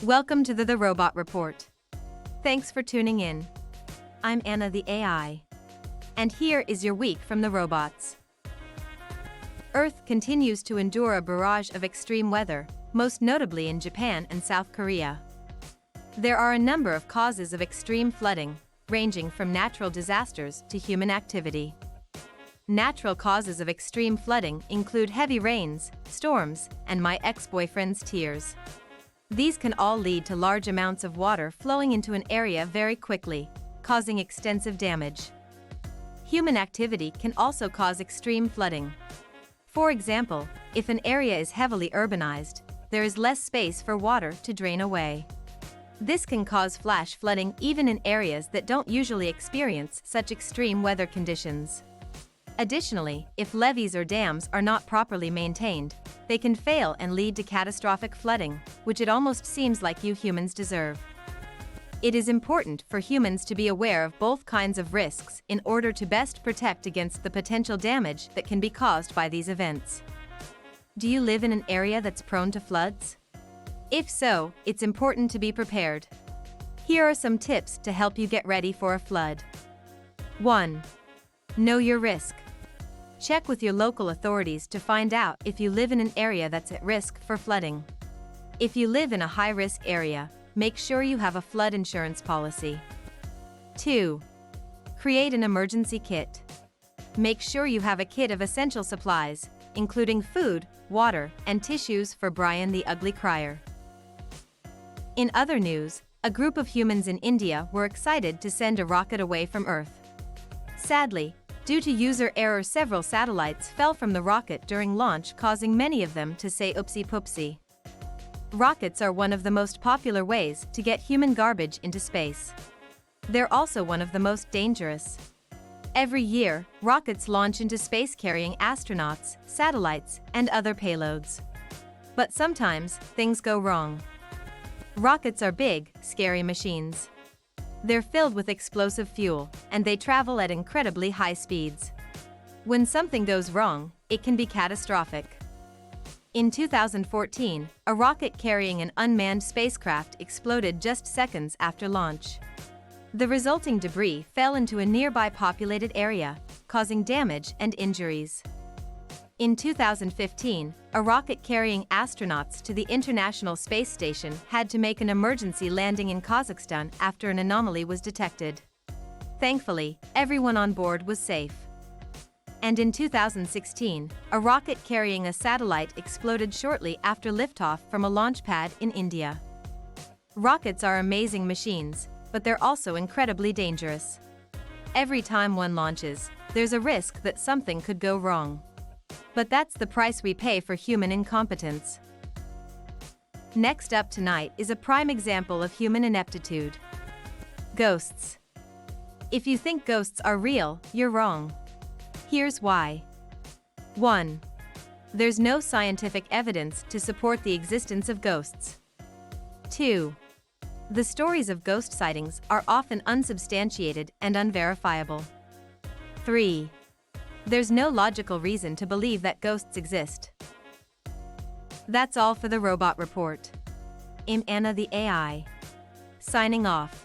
Welcome to the Robot Report. Thanks for tuning in. I'm Anna the AI. And here is your week from the robots. Earth continues to endure a barrage of extreme weather, most notably in Japan and South Korea. There are a number of causes of extreme flooding, ranging from natural disasters to human activity. Natural causes of extreme flooding include heavy rains, storms, and my ex-boyfriend's tears. These can all lead to large amounts of water flowing into an area very quickly, causing extensive damage. Human activity can also cause extreme flooding. For example, if an area is heavily urbanized, there is less space for water to drain away. This can cause flash flooding even in areas that don't usually experience such extreme weather conditions. Additionally, if levees or dams are not properly maintained, they can fail and lead to catastrophic flooding, which it almost seems like you humans deserve. It is important for humans to be aware of both kinds of risks in order to best protect against the potential damage that can be caused by these events. Do you live in an area that's prone to floods? If so, it's important to be prepared. Here are some tips to help you get ready for a flood. 1. Know your risk. Check with your local authorities to find out if you live in an area that's at risk for flooding. If you live in a high-risk area, make sure you have a flood insurance policy. 2. Create an emergency kit. Make sure you have a kit of essential supplies, including food, water, and tissues for Brian the Ugly Crier. In other news, a group of humans in India were excited to send a rocket away from Earth. Sadly, due to user error, several satellites fell from the rocket during launch, causing many of them to say oopsie poopsie. Rockets are one of the most popular ways to get human garbage into space. They're also one of the most dangerous. Every year, rockets launch into space carrying astronauts, satellites, and other payloads. But sometimes, things go wrong. Rockets are big, scary machines. They're filled with explosive fuel, and they travel at incredibly high speeds. When something goes wrong, it can be catastrophic. In 2014, a rocket carrying an unmanned spacecraft exploded just seconds after launch. The resulting debris fell into a nearby populated area, causing damage and injuries. In 2015, a rocket carrying astronauts to the International Space Station had to make an emergency landing in Kazakhstan after an anomaly was detected. Thankfully, everyone on board was safe. And in 2016, a rocket carrying a satellite exploded shortly after liftoff from a launch pad in India. Rockets are amazing machines, but they're also incredibly dangerous. Every time one launches, there's a risk that something could go wrong. But that's the price we pay for human incompetence. Next up tonight is a prime example of human ineptitude. Ghosts. If you think ghosts are real, you're wrong. Here's why. 1. There's no scientific evidence to support the existence of ghosts. 2. The stories of ghost sightings are often unsubstantiated and unverifiable. 3. There's no logical reason to believe that ghosts exist. That's all for the Robot Report. I'm Anna the AI. Signing off.